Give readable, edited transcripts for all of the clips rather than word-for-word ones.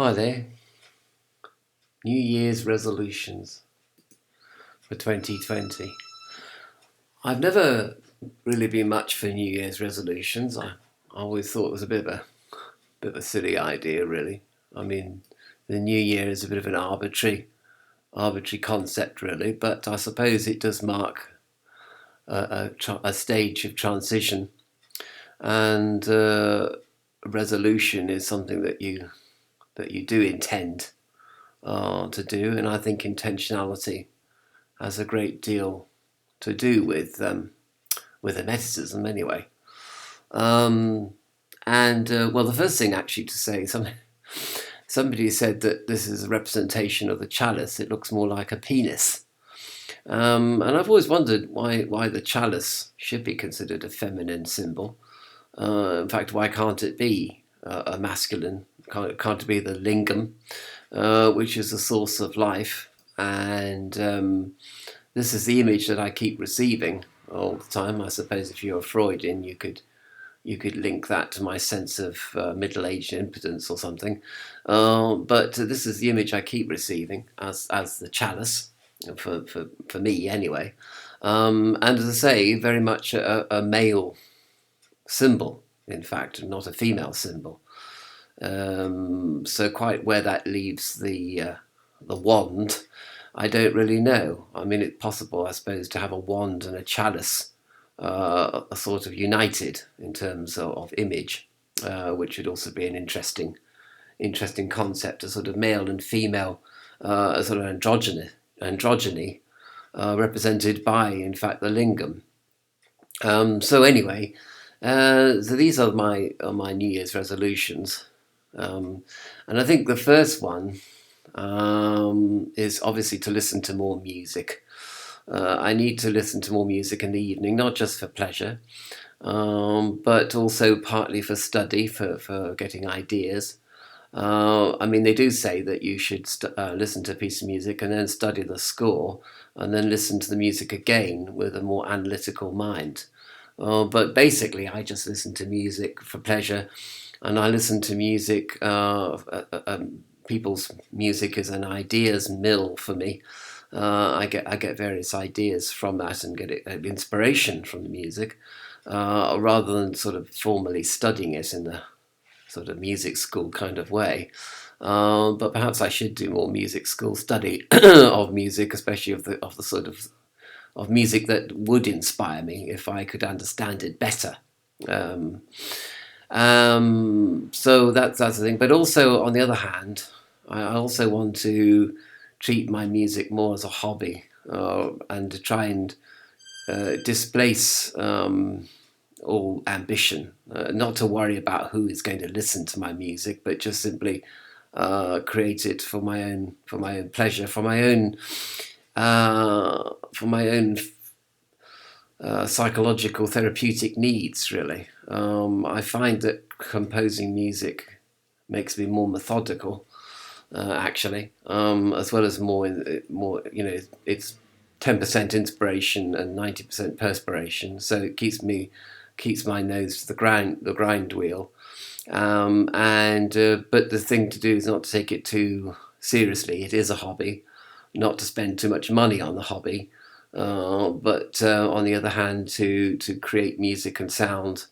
Hi there. New Year's resolutions for 2020. I've never really been much for New Year's resolutions. I always thought it was a bit of a silly idea, really. I mean, the New Year is a bit of an arbitrary concept, really. But I suppose it does mark a stage of transition, and a resolution is something that you do intend to do, and I think intentionality has a great deal to do with hermeticism anyway. Um, and well, the first thing actually to say, somebody said that this is a representation of the chalice. It looks more like a penis. And I've always wondered why the chalice should be considered a feminine symbol. In fact, why can't it be a masculine? Can't it be the lingam, which is the source of life? And this is the image that I keep receiving all the time. I suppose if you're a Freudian, you could link that to my sense of middle-aged impotence or something. But this is the image I keep receiving as the chalice for me anyway. And as I say, very much a male symbol, in fact, not a female symbol. So quite where that leaves the wand, I don't really know. I mean, it's possible, I suppose, to have a wand and a chalice are sort of united in terms of image, which would also be an interesting concept, a sort of male and female, a sort of androgyny represented by, in fact, the lingam. So anyway, so these are my New Year's resolutions, and I think the first one is obviously to listen to more music. I need to listen to more music in the evening, not just for pleasure, but also partly for study, for getting ideas. I mean, they do say that you should listen to a piece of music and then study the score, and then listen to the music again with a more analytical mind. But basically, I just listen to music for pleasure, and I listen to music. People's music is an ideas mill for me. I get various ideas from that and get inspiration from the music, rather than sort of formally studying it in the sort of music school kind of way. But perhaps I should do more music school study of music, especially of the sort of music that would inspire me if I could understand it better. Um, so that's the thing. But also, on the other hand, I also want to treat my music more as a hobby, and to try and displace all ambition. Not to worry about who is going to listen to my music, but just simply create it for my own pleasure, for my own psychological therapeutic needs. Really, I find that composing music makes me more methodical, actually, as well as more. It's 10% inspiration and 90% perspiration, so it keeps my nose to the grind wheel. And but the thing to do is not to take it too seriously. It is a hobby, not to spend too much money on the hobby, but on the other hand, to create music and sound,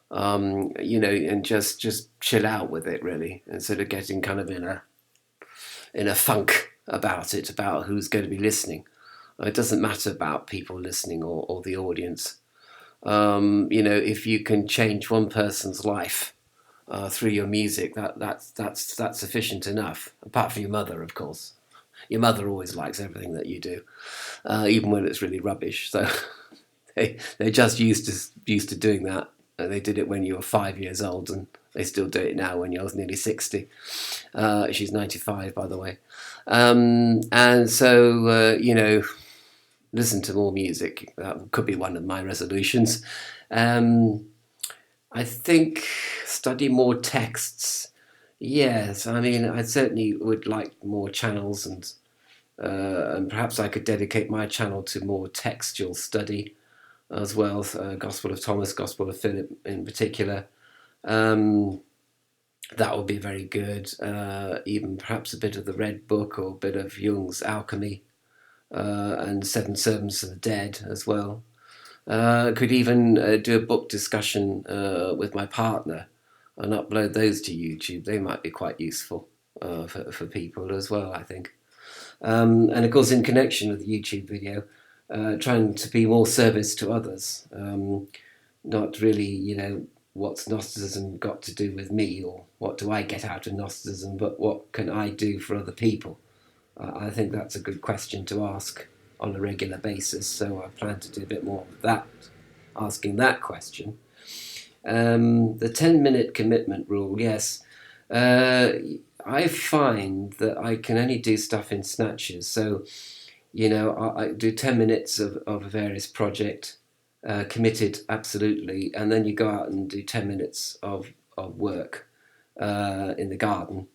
and just chill out with it, really, instead of getting kind of in a funk about it, about who's going to be listening. It doesn't matter about people listening or the audience. If you can change one person's life through your music, that's sufficient enough. Apart from your mother, of course. Your mother always likes everything that you do, even when it's really rubbish. So they're just used to doing that. They did it when you were 5 years old, and they still do it now when you're nearly 60. She's 95, by the way. And so, listen to more music. That could be one of my resolutions. Um, I think study more texts. Yes, I mean, I certainly would like more channels, and perhaps I could dedicate my channel to more textual study as well. Gospel of Thomas, Gospel of Philip in particular. Um, That would be very good. Even perhaps a bit of the Red Book or a bit of Jung's Alchemy, and Seven Servants of the Dead as well. Could even do a book discussion with my partner and upload those to YouTube. They might be quite useful for people as well, I think. And of course, in connection with the YouTube video, trying to be more service to others. Not really, what's Gnosticism got to do with me, or what do I get out of Gnosticism, but what can I do for other people? I think that's a good question to ask on a regular basis. So I plan to do a bit more of that, asking that question. The 10-minute commitment rule, yes. I find that I can only do stuff in snatches. So, I do 10 minutes of a various project, committed absolutely, and then you go out and do 10 minutes of work in the garden,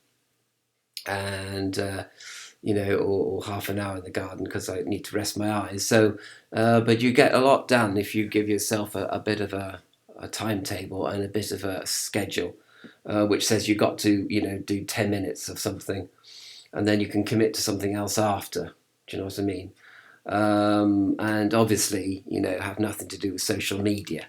and or half an hour in the garden because I need to rest my eyes. So, but you get a lot done if you give yourself a bit of a timetable and a bit of a schedule, which says you've got to, do 10 minutes of something, and then you can commit to something else after. Do you know what I mean? And obviously, have nothing to do with social media,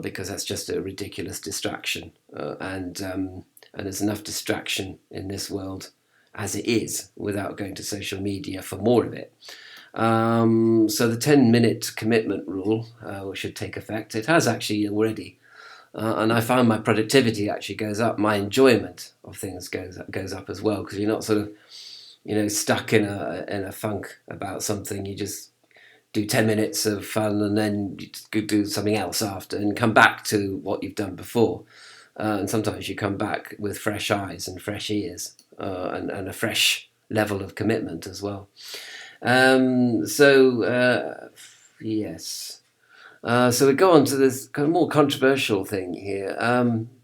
because that's just a ridiculous distraction, and there's enough distraction in this world as it is without going to social media for more of it. So the 10-minute commitment rule should take effect. It has actually already, and I find my productivity actually goes up. My enjoyment of things goes up as well, because you're not sort of stuck in a funk about something. You just do 10 minutes of fun, and then you go do something else after and come back to what you've done before. And sometimes you come back with fresh eyes and fresh ears, and a fresh level of commitment as well. Yes. So we go on to this kind of more controversial thing here.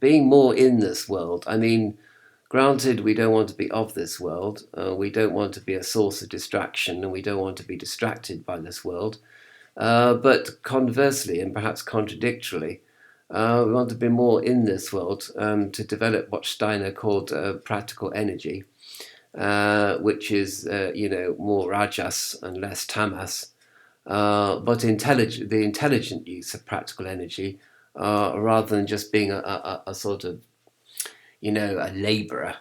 Being more in this world. I mean, granted, we don't want to be of this world. We don't want to be a source of distraction, and we don't want to be distracted by this world. But conversely, and perhaps contradictorily, we want to be more in this world, to develop what Steiner called practical energy, which is, more rajas and less tamas, but the intelligent use of practical energy, rather than just being a sort of, a labourer.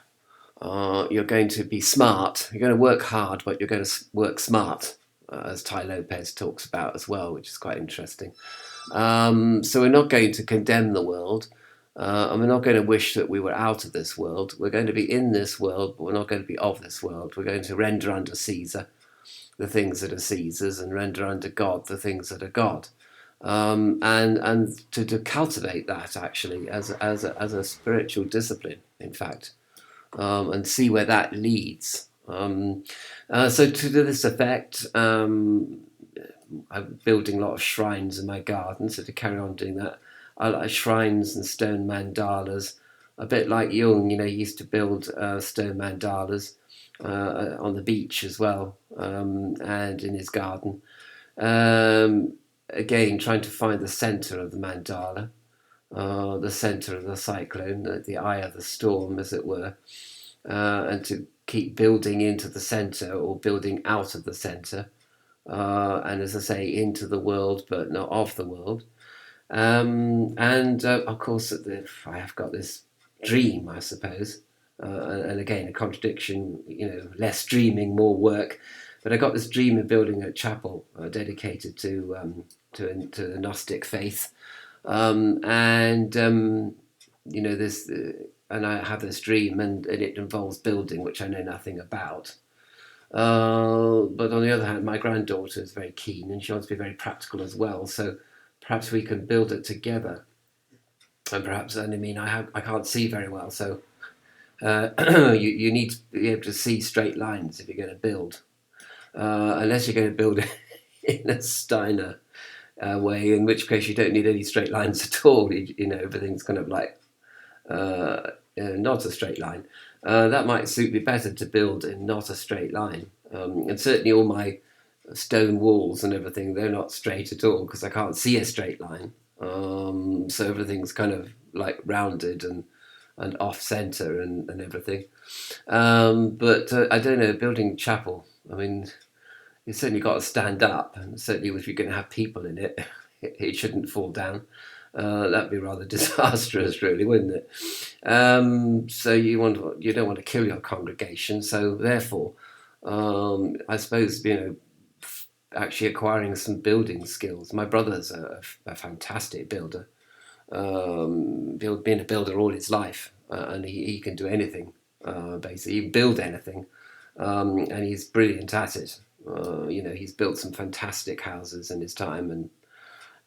You're going to be smart. You're going to work hard, but you're going to work smart, as Tai Lopez talks about as well, which is quite interesting. So we're not going to condemn the world, and we're not going to wish that we were out of this world. We're going to be in this world, but we're not going to be of this world. We're going to render unto Caesar the things that are Caesar's, and render unto God the things that are God. And to cultivate that actually as a spiritual discipline, in fact, and see where that leads. So to this effect, I'm building a lot of shrines in my garden, so to carry on doing that, I like shrines and stone mandalas, a bit like Jung. He used to build stone mandalas on the beach as well, and in his garden. Again, trying to find the centre of the mandala, the centre of the cyclone, the eye of the storm, as it were, and to keep building into the centre or building out of the centre, and as I say, into the world, but not of the world. And of course, I have got this dream, I suppose, and again, a contradiction, less dreaming, more work. But I got this dream of building a chapel dedicated to the Gnostic faith, this, and I have this dream, and it involves building, which I know nothing about. But on the other hand, my granddaughter is very keen, and she wants to be very practical as well. So perhaps we can build it together. And perhaps, and I mean, I can't see very well, so you need to be able to see straight lines if you're going to build, unless you're going to build it in a Steiner way, in which case you don't need any straight lines at all. Everything's kind of like not a straight line. That might suit me better to build in not a straight line. And certainly all my stone walls and everything, they're not straight at all because I can't see a straight line. So everything's kind of like rounded and off center and everything. But I don't know, building chapel. I mean, you certainly got to stand up, and certainly if you're going to have people in it, it shouldn't fall down. That'd be rather disastrous, really, wouldn't it? So you don't want to kill your congregation. So therefore, I suppose actually acquiring some building skills. My brother's a fantastic builder. Been a builder all his life, and he can do anything. Basically, he can build anything, and he's brilliant at it. He's built some fantastic houses in his time, and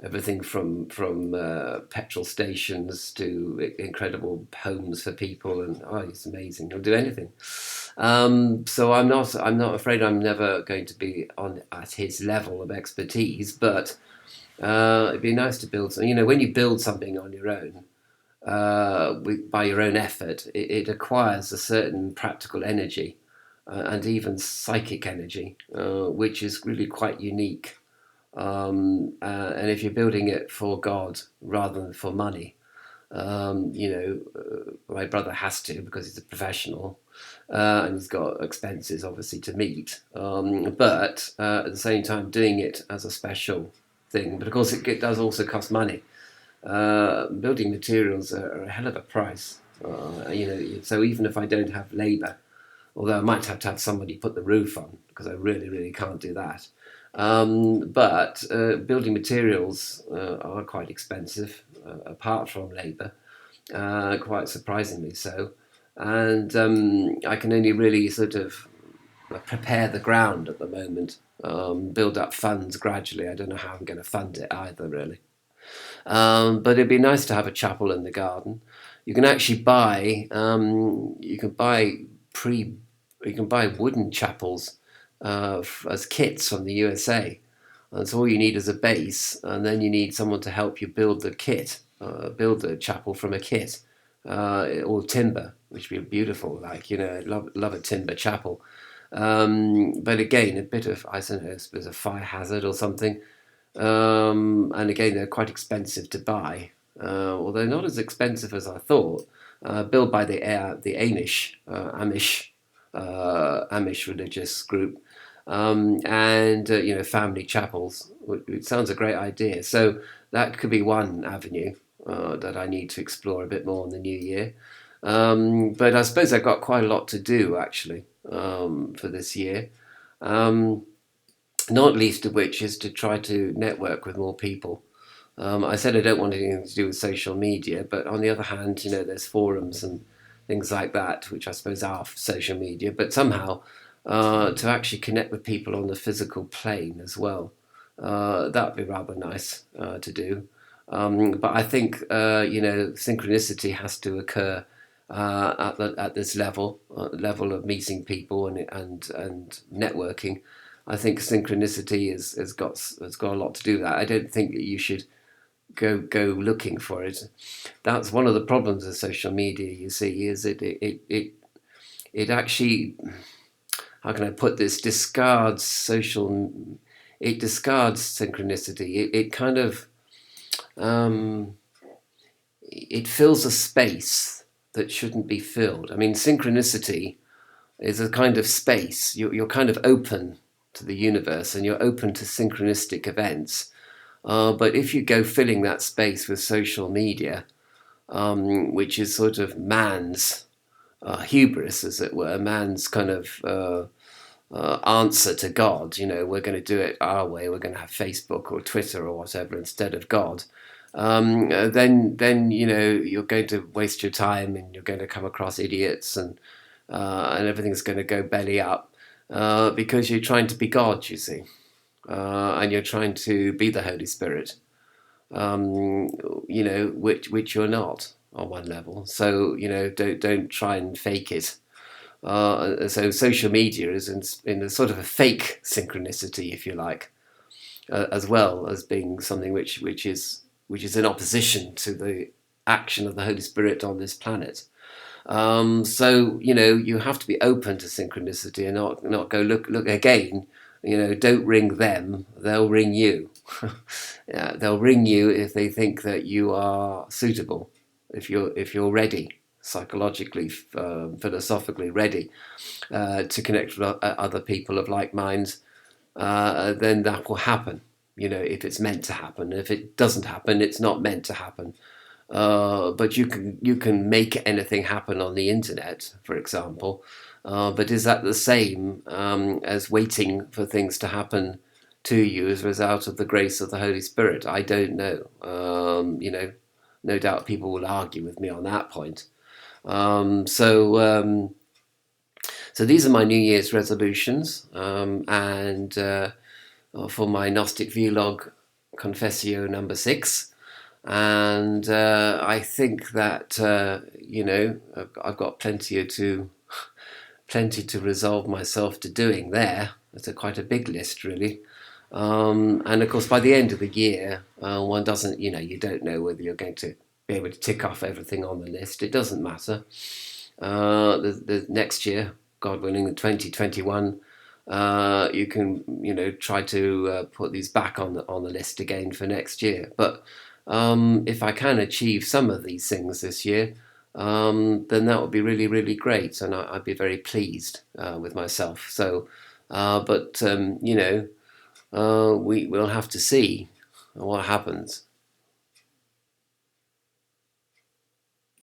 everything from petrol stations to incredible homes for people, and he's amazing. He'll do anything. So I'm not afraid I'm never going to be on at his level of expertise, but it'd be nice to build some. When you build something on your own, by your own effort, it acquires a certain practical energy and even psychic energy, which is really quite unique. And if you're building it for God rather than for money, my brother has to because he's a professional, and he's got expenses obviously to meet. But at the same time, doing it as a special thing. But of course, it does also cost money. Building materials are a hell of a price. So even if I don't have labour, although I might have to have somebody put the roof on because I really, really can't do that. But building materials are quite expensive, apart from labour, quite surprisingly so. And I can only really sort of prepare the ground at the moment, build up funds gradually. I don't know how I'm going to fund it either, really. But it'd be nice to have a chapel in the garden. You can actually buy, pre, you can buy wooden chapels as kits from the USA. And so all you need is a base, and then you need someone to help you build the kit, build the chapel from a kit, or timber, which would be beautiful. I'd love a timber chapel. But again, a bit of, I don't know, there's a fire hazard or something. And again, they're quite expensive to buy, although not as expensive as I thought. Built by the Amish religious group, and family chapels. It sounds a great idea. So that could be one avenue that I need to explore a bit more in the new year. But I suppose I've got quite a lot to do actually for this year. Not least of which is to try to network with more people. I said I don't want anything to do with social media, but on the other hand, there's forums and things like that, which I suppose are social media, but somehow to actually connect with people on the physical plane as well. That would be rather nice to do. But I think, synchronicity has to occur at this level of meeting people and networking. I think synchronicity has got a lot to do with that. I don't think that you should go looking for it. That's one of the problems of social media. You see, is it actually, how can I put this? It discards synchronicity. It kind of it fills a space that shouldn't be filled. I mean, synchronicity is a kind of space. You're kind of open to the universe and you're open to synchronistic events. But if you go filling that space with social media, which is sort of man's hubris, as it were, man's kind of answer to God, we're going to do it our way, we're going to have Facebook or Twitter or whatever instead of God, then you're going to waste your time and you're going to come across idiots and everything's going to go belly up. Because you're trying to be God, you see, and you're trying to be the Holy Spirit, which you're not on one level. So don't try and fake it. So social media is in a sort of a fake synchronicity, if you like, as well as being something which is in opposition to the action of the Holy Spirit on this planet. So you have to be open to synchronicity and not go look again. Don't ring them; they'll ring you. Yeah, they'll ring you if they think that you are suitable, if you're ready. psychologically, philosophically ready to connect with other people of like minds, then that will happen. If it's meant to happen. If it doesn't happen, it's not meant to happen. But you can make anything happen on the internet, for example. But is that the same as waiting for things to happen to you as a result of the grace of the Holy Spirit? I don't know. No doubt people will argue with me on that point. So these are my New Year's resolutions, and for my Gnostic vlog, Confessio number 6. And I think that I've got plenty to resolve myself to doing there. It's quite a big list, really. And of course, by the end of the year, one doesn't, you don't know whether you're going to be able to tick off everything on the list. It doesn't matter. The next year, God willing, in 2021, you can, try to put these back on the list again for next year. But if I can achieve some of these things this year, then that would be really, really great, and I'd be very pleased with myself. So, but we'll have to see what happens.